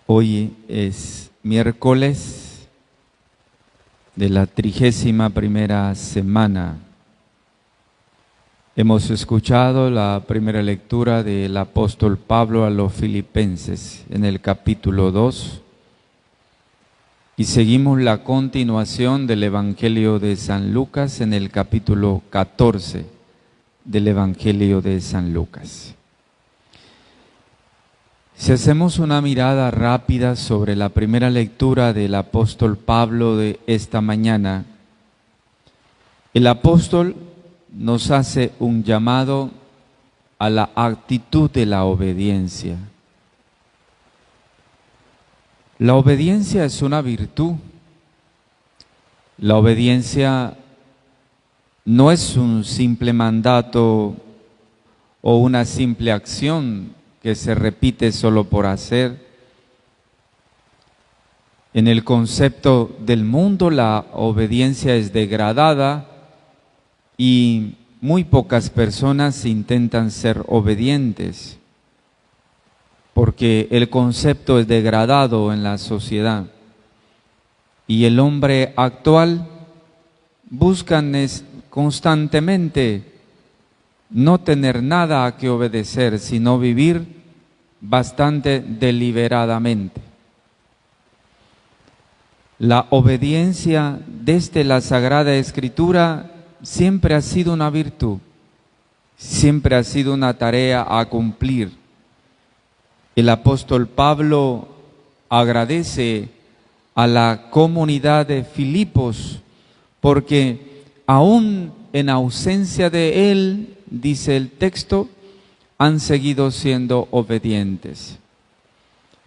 Hoy es miércoles de la 31ª semana. Hemos escuchado la primera lectura del apóstol Pablo a los Filipenses en el capítulo 2 y seguimos la continuación del Evangelio de San Lucas en el capítulo 14 del Evangelio de San Lucas. Si hacemos una mirada rápida sobre la primera lectura del apóstol Pablo de esta mañana, el apóstol nos hace un llamado a la actitud de la obediencia. La obediencia es una virtud. La obediencia no es un simple mandato o una simple acción que se repite solo por hacer. En el concepto del mundo, la obediencia es degradada y muy pocas personas intentan ser obedientes, porque el concepto es degradado en la sociedad. Y el hombre actual busca constantemente no tener nada a que obedecer, sino vivir bastante deliberadamente. La obediencia desde la Sagrada Escritura siempre ha sido una virtud, siempre ha sido una tarea a cumplir. El apóstol Pablo agradece a la comunidad de Filipos porque aún en ausencia de él, dice el texto, han seguido siendo obedientes.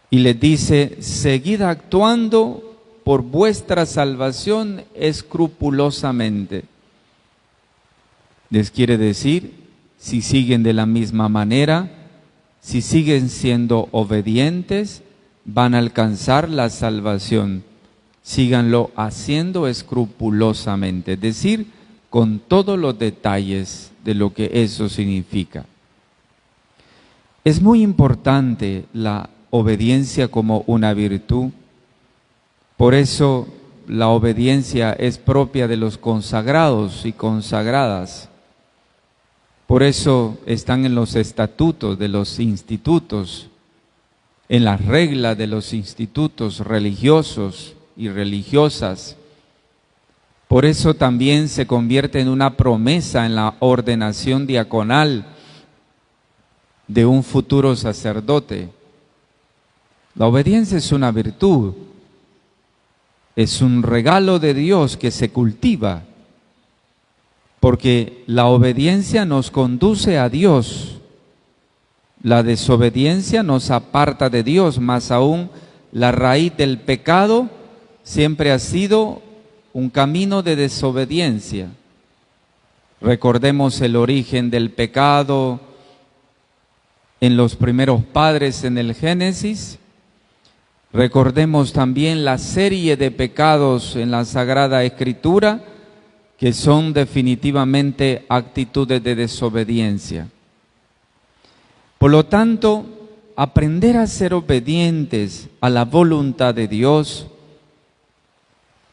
Y les dice: seguid actuando por vuestra salvación escrupulosamente. Les quiere decir, si siguen de la misma manera, si siguen siendo obedientes, van a alcanzar la salvación. Síganlo haciendo escrupulosamente, es decir, con todos los detalles de lo que eso significa. Es muy importante la obediencia como una virtud. Por eso la obediencia es propia de los consagrados y consagradas. Por eso están en los estatutos de los institutos, en las reglas de los institutos religiosos y religiosas. Por eso también se convierte en una promesa en la ordenación diaconal de un futuro sacerdote. La obediencia es una virtud, es un regalo de Dios que se cultiva, porque la obediencia nos conduce a Dios. La desobediencia nos aparta de Dios, más aún la raíz del pecado siempre ha sido un camino de desobediencia. Recordemos el origen del pecado en los primeros padres en el Génesis. Recordemos también la serie de pecados en la Sagrada Escritura, que son definitivamente actitudes de desobediencia. Por lo tanto, aprender a ser obedientes a la voluntad de Dios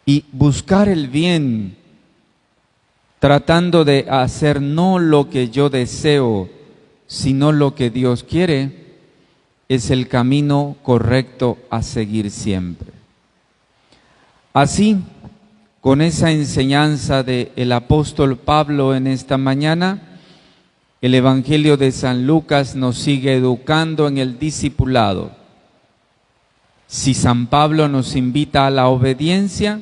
y buscar el bien, tratando de hacer no lo que yo deseo, sino lo que Dios quiere, es el camino correcto a seguir siempre. Así, con esa enseñanza del apóstol Pablo en esta mañana, el Evangelio de San Lucas nos sigue educando en el discipulado. Si San Pablo nos invita a la obediencia,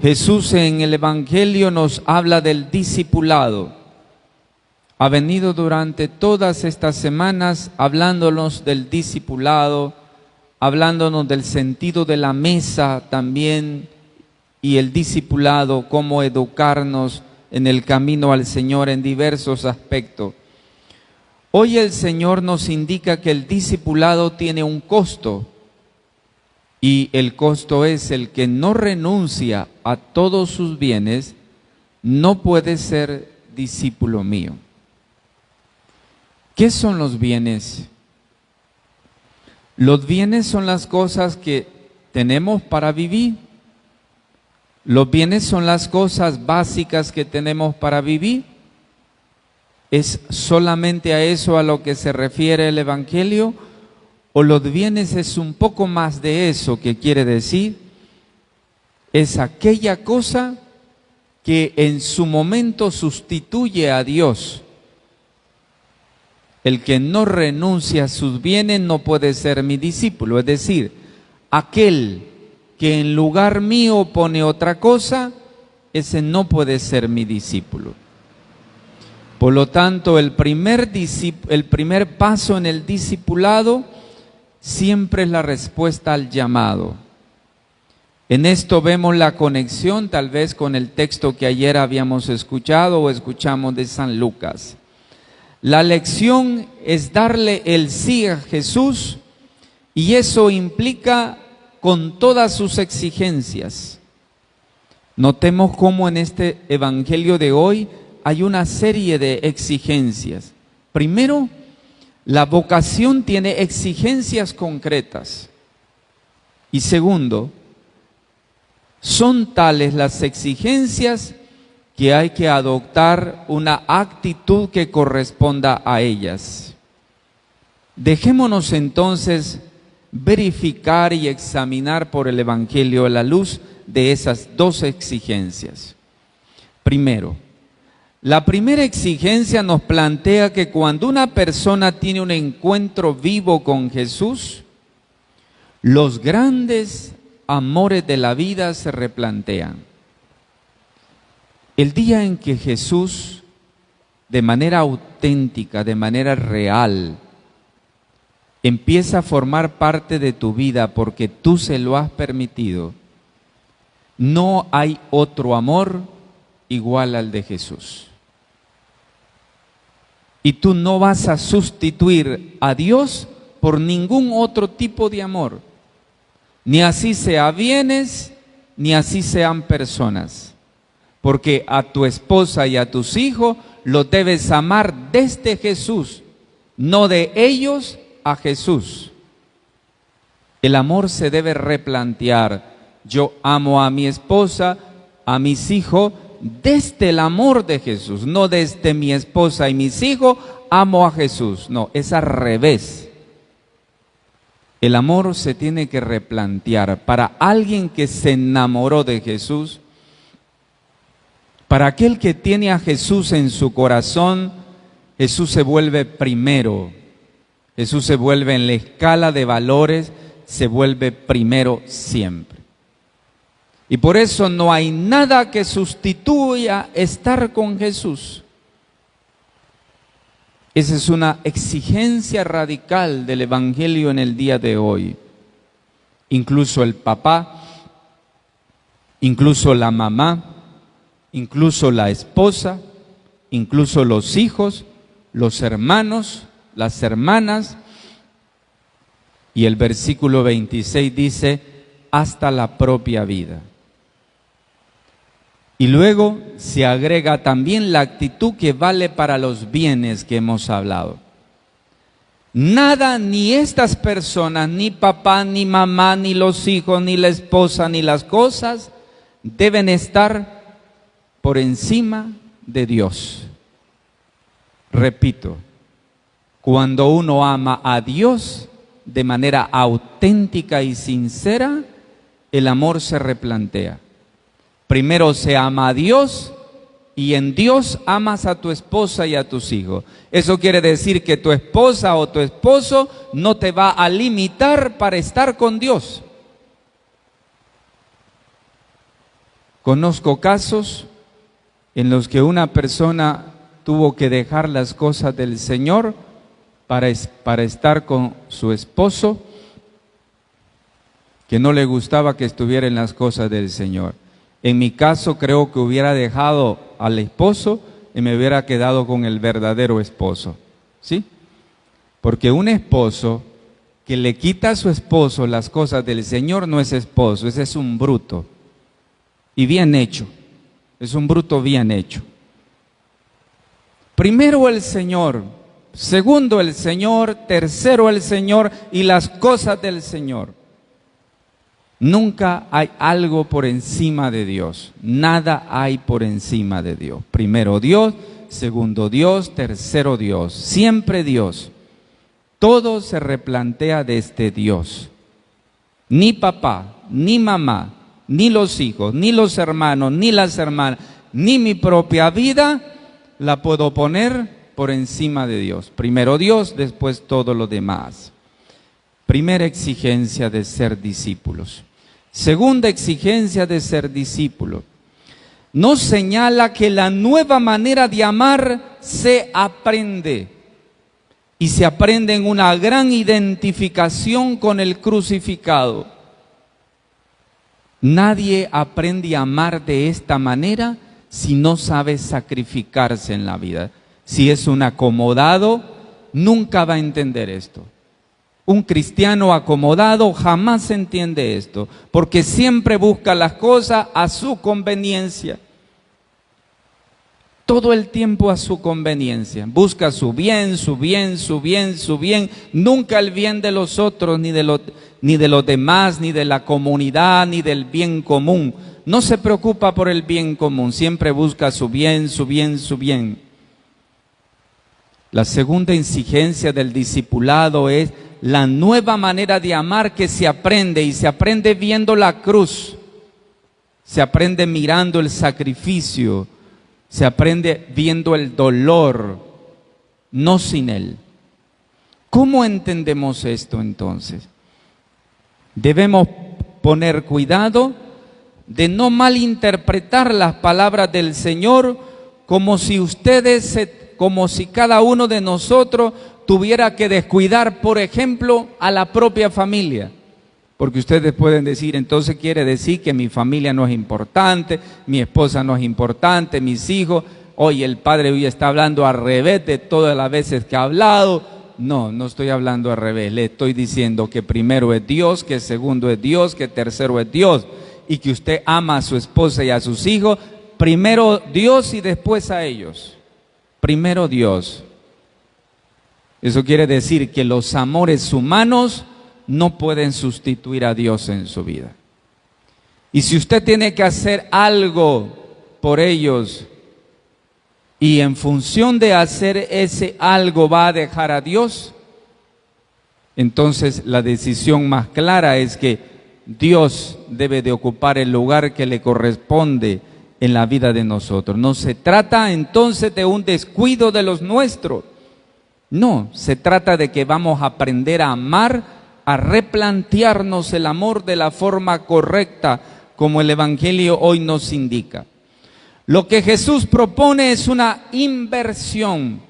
Jesús en el Evangelio nos habla del discipulado. Ha venido durante todas estas semanas hablándonos del discipulado, hablándonos del sentido de la mesa también, y el discipulado, cómo educarnos en el camino al Señor en diversos aspectos. Hoy el Señor nos indica que el discipulado tiene un costo, y el costo es el que no renuncia a todos sus bienes, no puede ser discípulo mío. ¿Qué son los bienes? Los bienes son las cosas que tenemos para vivir. Los bienes son las cosas básicas que tenemos para vivir. ¿Es solamente a eso a lo que se refiere el Evangelio? ¿O los bienes es un poco más de eso que quiere decir? Es aquella cosa que en su momento sustituye a Dios. El que no renuncia a sus bienes no puede ser mi discípulo. Es decir, aquel que en lugar mío pone otra cosa, ese no puede ser mi discípulo. Por lo tanto, el primer paso en el discipulado siempre es la respuesta al llamado. En esto vemos la conexión tal vez con el texto que ayer habíamos escuchado o escuchamos de San Lucas. La lección es darle el sí a Jesús y eso implica con todas sus exigencias. Notemos cómo en este evangelio de hoy hay una serie de exigencias. Primero, la vocación tiene exigencias concretas. Y segundo, son tales las exigencias que hay que adoptar una actitud que corresponda a ellas. Dejémonos entonces verificar y examinar por el Evangelio a la luz de esas dos exigencias. Primero, la primera exigencia nos plantea que cuando una persona tiene un encuentro vivo con Jesús, los grandes amores de la vida se replantean. El día en que Jesús, de manera auténtica, de manera real, empieza a formar parte de tu vida porque tú se lo has permitido, no hay otro amor igual al de Jesús. Y tú no vas a sustituir a Dios por ningún otro tipo de amor, ni así sea bienes, ni así sean personas. Porque a tu esposa y a tus hijos los debes amar desde Jesús, no de ellos a Jesús. El amor se debe replantear. Yo amo a mi esposa, a mis hijos, desde el amor de Jesús, no desde mi esposa y mis hijos amo a Jesús. No, es al revés. El amor se tiene que replantear. Para alguien que se enamoró de Jesús, para aquel que tiene a Jesús en su corazón, Jesús se vuelve primero. Jesús se vuelve en la escala de valores, se vuelve primero siempre. Y por eso no hay nada que sustituya estar con Jesús. Esa es una exigencia radical del Evangelio en el día de hoy. Incluso el papá, incluso la mamá, incluso la esposa, incluso los hijos, los hermanos, las hermanas. Y el versículo 26 dice, hasta la propia vida. Y luego se agrega también la actitud que vale para los bienes que hemos hablado. Nada, ni estas personas, ni papá, ni mamá, ni los hijos, ni la esposa, ni las cosas, deben estar por encima de Dios. Repito, cuando uno ama a Dios de manera auténtica y sincera, el amor se replantea. Primero se ama a Dios y en Dios amas a tu esposa y a tus hijos. Eso quiere decir que tu esposa o tu esposo no te va a limitar para estar con Dios. Conozco casos en los que una persona tuvo que dejar las cosas del Señor para estar con su esposo, que no le gustaba que estuviera en las cosas del Señor. En mi caso creo que hubiera dejado al esposo y me hubiera quedado con el verdadero esposo, ¿sí? Porque un esposo que le quita a su esposo las cosas del Señor no es esposo, ese es un bruto. Y bien hecho, es un bruto bien hecho. Primero el Señor, segundo el Señor, tercero el Señor y las cosas del Señor. Nunca hay algo por encima de Dios, nada hay por encima de Dios. Primero Dios, segundo Dios, tercero Dios, siempre Dios. Todo se replantea desde Dios. Ni papá, ni mamá, ni los hijos, ni los hermanos, ni las hermanas, ni mi propia vida la puedo poner por encima de Dios. Primero Dios, después todo lo demás. Primera exigencia de ser discípulos. Segunda exigencia de ser discípulo. Nos señala que la nueva manera de amar se aprende. Y se aprende en una gran identificación con el crucificado. Nadie aprende a amar de esta manera si no sabe sacrificarse en la vida. Si es un acomodado, nunca va a entender esto. Un cristiano acomodado jamás entiende esto, porque siempre busca las cosas a su conveniencia. Todo el tiempo a su conveniencia. Busca su bien, su bien, su bien, su bien. Nunca el bien de los otros, ni de los demás, ni de la comunidad, ni del bien común. No se preocupa por el bien común. Siempre busca su bien, su bien, su bien. La segunda exigencia del discipulado es la nueva manera de amar que se aprende, y se aprende viendo la cruz, se aprende mirando el sacrificio, se aprende viendo el dolor, no sin él. ¿Cómo entendemos esto entonces? Debemos poner cuidado de no malinterpretar las palabras del Señor como si cada uno de nosotros tuviera que descuidar, por ejemplo, a la propia familia. Porque ustedes pueden decir, entonces quiere decir que mi familia no es importante, mi esposa no es importante, mis hijos. Hoy el padre hoy está hablando al revés de todas las veces que ha hablado. No, no estoy hablando al revés, le estoy diciendo que primero es Dios, que segundo es Dios, que tercero es Dios. Y que usted ama a su esposa y a sus hijos, primero Dios y después a ellos. Primero Dios. Eso quiere decir que los amores humanos no pueden sustituir a Dios en su vida. Y si usted tiene que hacer algo por ellos y en función de hacer ese algo va a dejar a Dios, entonces la decisión más clara es que Dios debe de ocupar el lugar que le corresponde en la vida de nosotros. No se trata entonces de un descuido de los nuestros. No, se trata de que vamos a aprender a amar, a replantearnos el amor de la forma correcta, como el Evangelio hoy nos indica. Lo que Jesús propone es una inversión.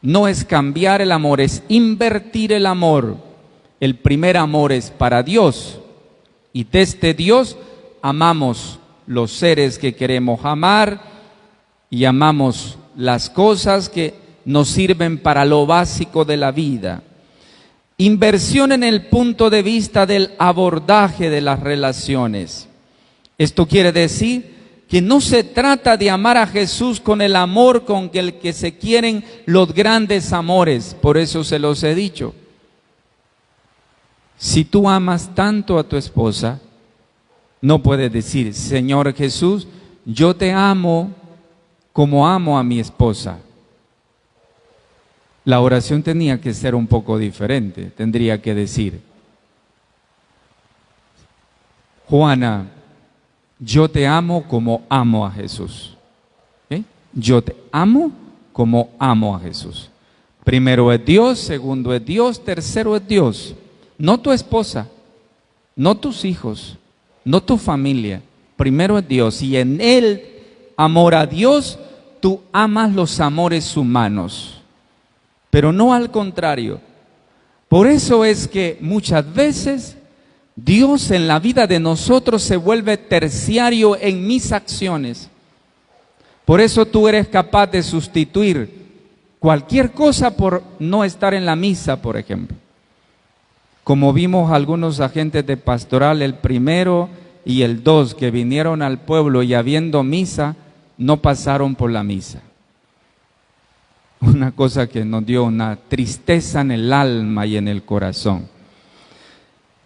No es cambiar el amor, es invertir el amor. El primer amor es para Dios. Y desde Dios amamos los seres que queremos amar y amamos las cosas que nos sirven para lo básico de la vida. Inversión en el punto de vista del abordaje de las relaciones. Esto quiere decir que no se trata de amar a Jesús con el amor con el que se quieren los grandes amores. Por eso se los he dicho. Si tú amas tanto a tu esposa, no puedes decir, Señor Jesús, yo te amo como amo a mi esposa. La oración tenía que ser un poco diferente. Tendría que decir, Juana, yo te amo como amo a Jesús. ¿Okay? Yo te amo como amo a Jesús. Primero es Dios, segundo es Dios, tercero es Dios. No tu esposa, no tus hijos, no tu familia. Primero es Dios, y en el amor a Dios tú amas los amores humanos, pero no al contrario. Por eso es que muchas veces Dios en la vida de nosotros se vuelve terciario en mis acciones. Por eso tú eres capaz de sustituir cualquier cosa por no estar en la misa, por ejemplo. Como vimos algunos agentes de pastoral, el 1 y el 2, que vinieron al pueblo y habiendo misa, no pasaron por la misa. una cosa que nos dio una tristeza en el alma y en el corazón.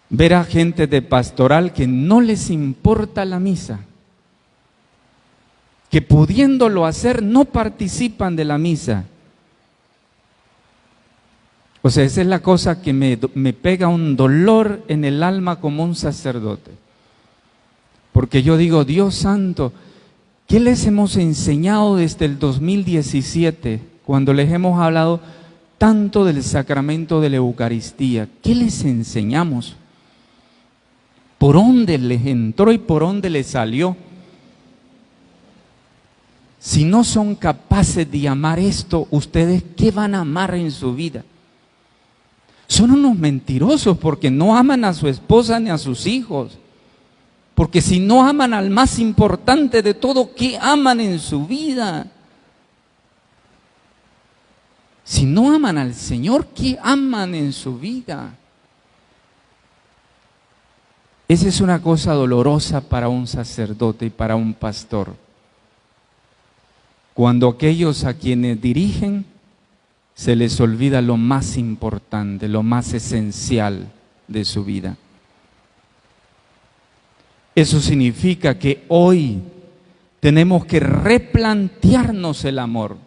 Ver a gente de pastoral que no les importa la misa, que pudiéndolo hacer no participan de la misa. O sea, esa es la cosa que me pega un dolor en el alma como un sacerdote. Porque yo digo, Dios santo, ¿qué les hemos enseñado desde el 2017, cuando les hemos hablado tanto del sacramento de la Eucaristía? ¿Qué les enseñamos? ¿Por dónde les entró y por dónde les salió? Si no son capaces de amar esto, ¿ustedes qué van a amar en su vida? Son unos mentirosos porque no aman a su esposa ni a sus hijos. Porque si no aman al más importante de todo, ¿qué aman en su vida? Si no aman al Señor, ¿qué aman en su vida? Esa es una cosa dolorosa para un sacerdote y para un pastor. Cuando aquellos a quienes dirigen se les olvida lo más importante, lo más esencial de su vida. Eso significa que hoy tenemos que replantearnos el amor.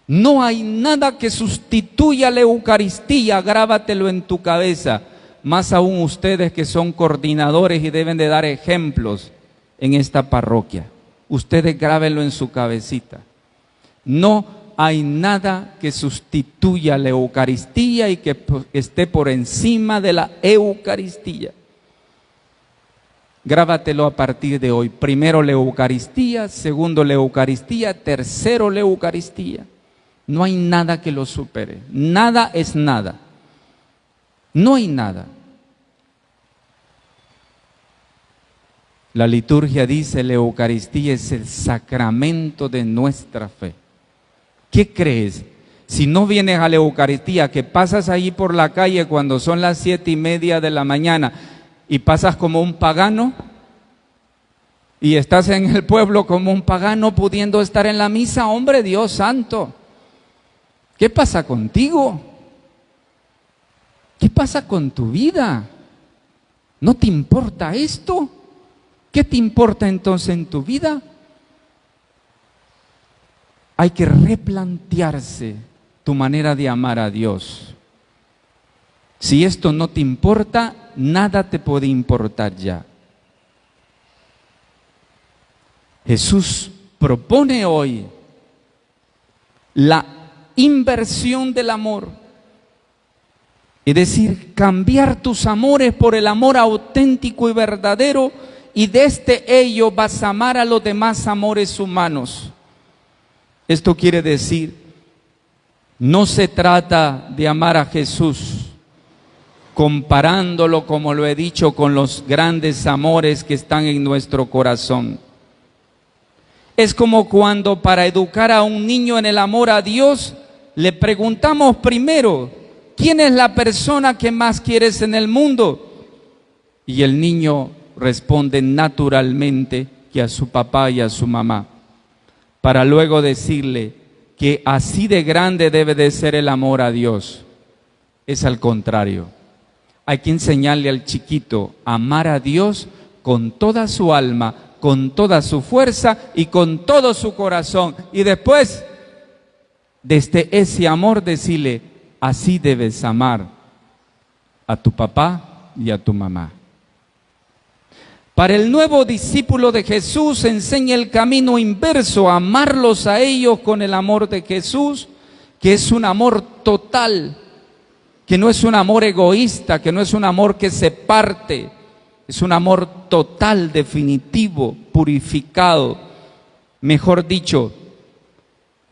No hay nada que sustituya la Eucaristía, grábatelo en tu cabeza. Más aún ustedes que son coordinadores y deben de dar ejemplos en esta parroquia. Ustedes grábenlo en su cabecita. No hay nada que sustituya la Eucaristía y que esté por encima de la Eucaristía. Grábatelo a partir de hoy. Primero la Eucaristía, segundo la Eucaristía, tercero la Eucaristía. No hay nada que lo supere. Nada es nada. No hay nada. La liturgia dice, la Eucaristía es el sacramento de nuestra fe. ¿Qué crees? Si no vienes a la Eucaristía, que pasas ahí por la calle cuando son las 7:30 de la mañana y pasas como un pagano, y estás en el pueblo como un pagano pudiendo estar en la misa, hombre, Dios santo, ¿qué pasa contigo? ¿Qué pasa con tu vida? ¿No te importa esto? ¿Qué te importa entonces en tu vida? Hay que replantearse tu manera de amar a Dios. Si esto no te importa, nada te puede importar ya. Jesús propone hoy la inversión del amor. Es decir, cambiar tus amores por el amor auténtico y verdadero, y desde ello vas a amar a los demás amores humanos. Esto quiere decir, no se trata de amar a Jesús comparándolo, como lo he dicho, con los grandes amores que están en nuestro corazón. Es como cuando para educar a un niño en el amor a Dios, le preguntamos primero, ¿quién es la persona que más quieres en el mundo? Y el niño responde naturalmente que a su papá y a su mamá, para luego decirle que así de grande debe de ser el amor a Dios. Es al contrario. Hay que enseñarle al chiquito a amar a Dios con toda su alma, con toda su fuerza y con todo su corazón. Y después, desde ese amor, decirle, así debes amar a tu papá y a tu mamá. Para el nuevo discípulo de Jesús enseña el camino inverso, amarlos a ellos con el amor de Jesús, que es un amor total, que no es un amor egoísta, que no es un amor que se parte, es un amor total, definitivo, purificado. Mejor dicho,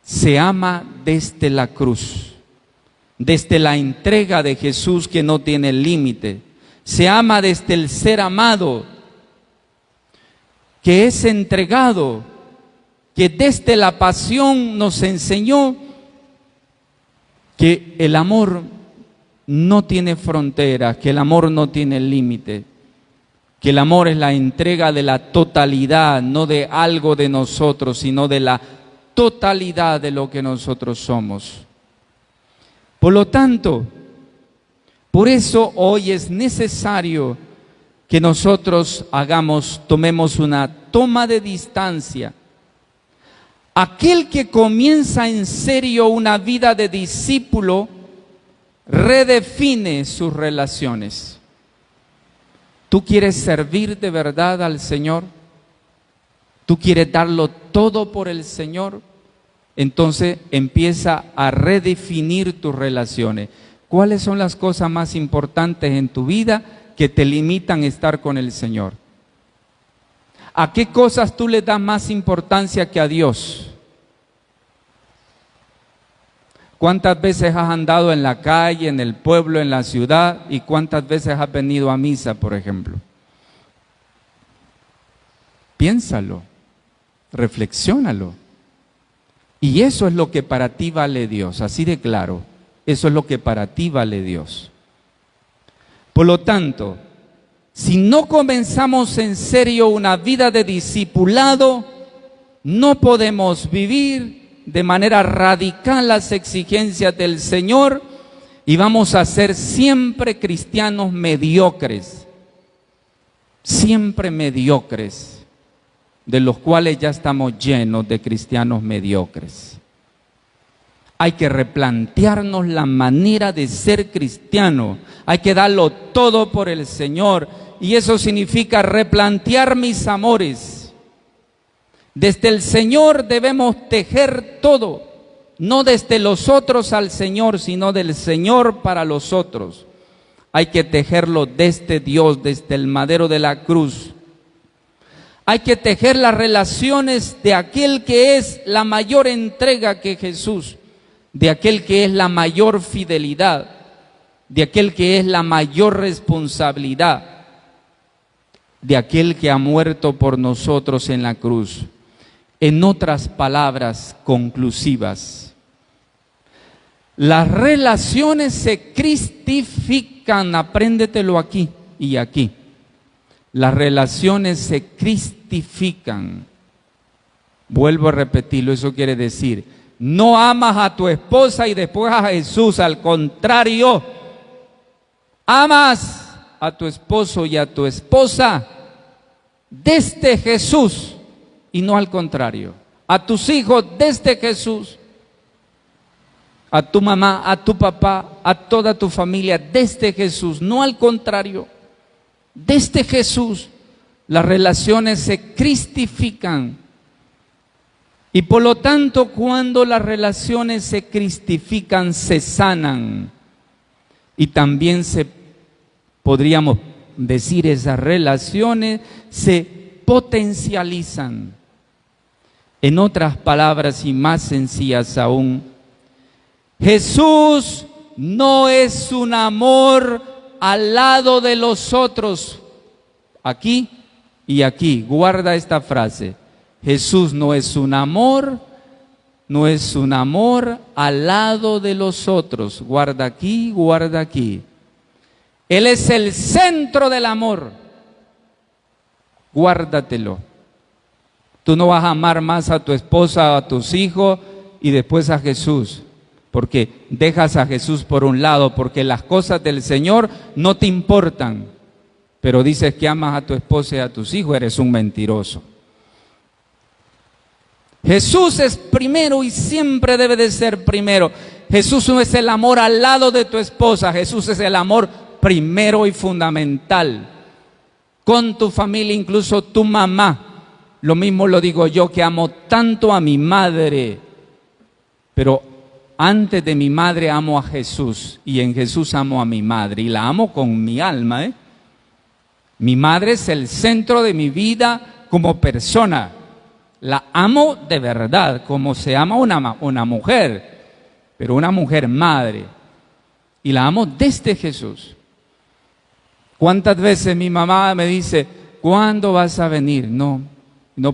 se ama desde la cruz, desde la entrega de Jesús que no tiene límite. Se ama desde el ser amado, que es entregado, que desde la pasión nos enseñó que el amor no tiene fronteras, que el amor no tiene límite, que el amor es la entrega de la totalidad, no de algo de nosotros, sino de la totalidad de lo que nosotros somos. Por lo tanto, por eso hoy es necesario que nosotros tomemos una toma de distancia. Aquel que comienza en serio una vida de discípulo, redefine sus relaciones. ¿Tú quieres servir de verdad al Señor? ¿Tú quieres darlo todo por el Señor? Entonces empieza a redefinir tus relaciones. ¿Cuáles son las cosas más importantes en tu vida que te limitan a estar con el Señor? ¿A qué cosas tú le das más importancia que a Dios? ¿Cuántas veces has andado en la calle, en el pueblo, en la ciudad? ¿Y cuántas veces has venido a misa, por ejemplo? Piénsalo, reflexiónalo. Y eso es lo que para ti vale Dios, así de claro. Eso es lo que para ti vale Dios. Por lo tanto, si no comenzamos en serio una vida de discipulado, no podemos vivir de manera radical las exigencias del Señor y vamos a ser siempre cristianos mediocres, siempre mediocres, de los cuales ya estamos llenos de cristianos mediocres. Hay que replantearnos la manera de ser cristiano. Hay que darlo todo por el Señor. Y eso significa replantear mis amores. Desde el Señor debemos tejer todo. No desde los otros al Señor, sino del Señor para los otros. Hay que tejerlo desde Dios, desde el madero de la cruz. Hay que tejer las relaciones de aquel que es la mayor entrega que Jesús, de aquel que es la mayor fidelidad, de aquel que es la mayor responsabilidad, de aquel que ha muerto por nosotros en la cruz. En otras palabras conclusivas, las relaciones se cristifican, apréndetelo aquí y aquí. Las relaciones se cristifican. Vuelvo a repetirlo, eso quiere decir, no amas a tu esposa y después a Jesús, al contrario, amas a tu esposo y a tu esposa desde Jesús y no al contrario. A tus hijos desde Jesús, a tu mamá, a tu papá, a toda tu familia desde Jesús, no al contrario. Desde Jesús las relaciones se cristifican. Y por lo tanto, cuando las relaciones se cristifican, se sanan. Y también podríamos decir, esas relaciones se potencializan. En otras palabras y más sencillas aún, Jesús no es un amor al lado de los otros. Aquí y aquí, guarda esta frase. Jesús no es un amor al lado de los otros. Guarda aquí, guarda aquí. Él es el centro del amor. Guárdatelo. Tú no vas a amar más a tu esposa, a tus hijos y después a Jesús, porque dejas a Jesús por un lado, porque las cosas del Señor no te importan, pero dices que amas a tu esposa y a tus hijos, eres un mentiroso. Jesús es primero y siempre debe de ser primero. Jesús no es el amor al lado de tu esposa, Jesús es el amor primero y fundamental. Con tu familia, incluso tu mamá. Lo mismo lo digo yo, que amo tanto a mi madre, pero antes de mi madre amo a Jesús, y en Jesús amo a mi madre, y la amo con mi alma, Mi madre es el centro de mi vida como persona. La amo de verdad, como se ama una mujer, pero una mujer madre. Y la amo desde Jesús. ¿Cuántas veces mi mamá me dice, ¿cuándo vas a venir? No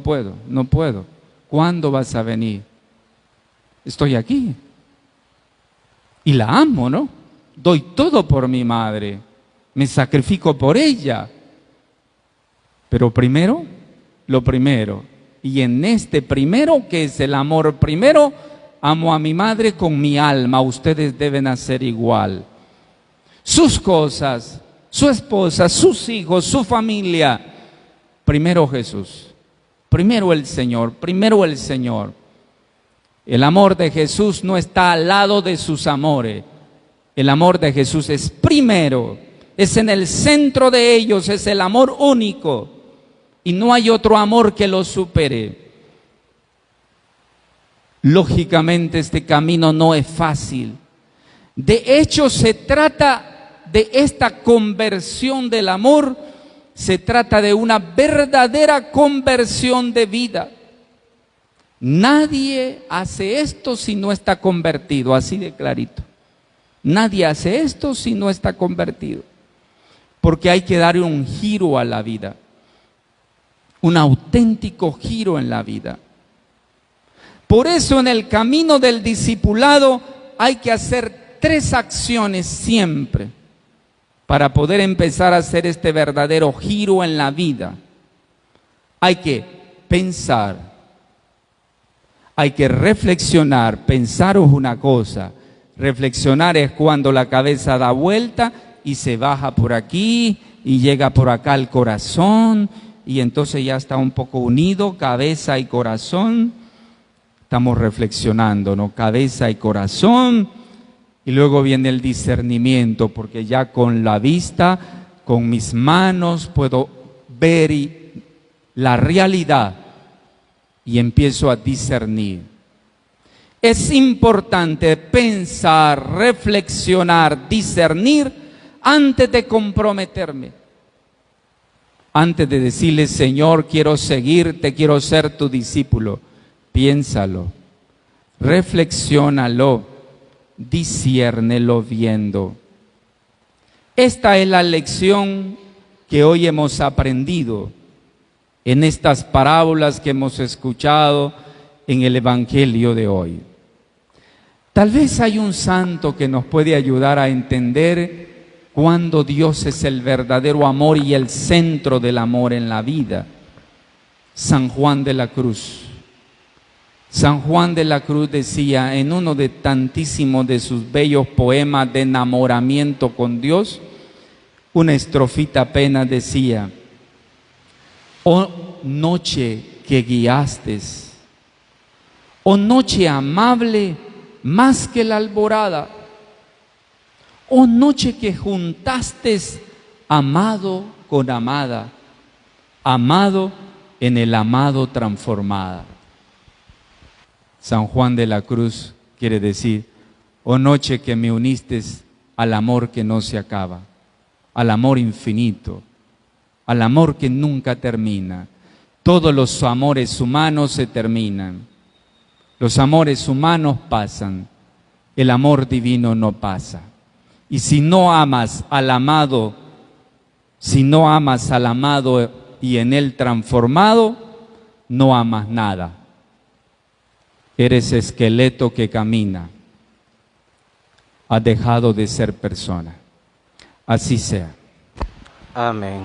puedo. ¿Cuándo vas a venir? Estoy aquí. Y la amo, ¿no? Doy todo por mi madre. Me sacrifico por ella. Pero lo primero, Y en este primero, que es el amor primero, amo a mi madre con mi alma, ustedes deben hacer igual. Sus cosas, su esposa, sus hijos, su familia, primero Jesús, primero el Señor, primero el Señor. El amor de Jesús no está al lado de sus amores. El amor de Jesús es primero, es en el centro de ellos, es el amor único. Y no hay otro amor que lo supere. Lógicamente este camino no es fácil. De hecho, se trata de esta conversión del amor, se trata de una verdadera conversión de vida. Nadie hace esto si no está convertido, así de clarito. Nadie hace esto si no está convertido. Porque hay que darle un giro a la vida. Un auténtico giro en la vida. Por eso en el camino del discipulado hay que hacer 3 acciones siempre para poder empezar a hacer este verdadero giro en la vida. Hay que pensar, hay que reflexionar. Pensar es una cosa, reflexionar es cuando la cabeza da vuelta y se baja por aquí y llega por acá al corazón. Y entonces ya está un poco unido, cabeza y corazón. Estamos reflexionando, ¿no? Cabeza y corazón. Y luego viene el discernimiento, porque ya con la vista, con mis manos, puedo ver la realidad y empiezo a discernir. Es importante pensar, reflexionar, discernir antes de comprometerme. Antes de decirle, Señor, quiero seguirte, quiero ser tu discípulo, piénsalo, reflexiónalo, disciérnelo viendo. Esta es la lección que hoy hemos aprendido en estas parábolas que hemos escuchado en el Evangelio de hoy. Tal vez hay un santo que nos puede ayudar a entender cuando Dios es el verdadero amor y el centro del amor en la vida. San Juan de la Cruz. San Juan de la Cruz decía en uno de tantísimos de sus bellos poemas de enamoramiento con Dios, una estrofita apenas decía: oh noche que guiaste, oh noche amable más que la alborada, oh noche que juntaste amado con amada, amado en el amado transformada. San Juan de la Cruz quiere decir, oh noche que me uniste al amor que no se acaba, al amor infinito, al amor que nunca termina. Todos los amores humanos se terminan, los amores humanos pasan, el amor divino no pasa. Y si no amas al amado, y en él transformado, no amas nada. Eres esqueleto que camina. Has dejado de ser persona. Así sea. Amén.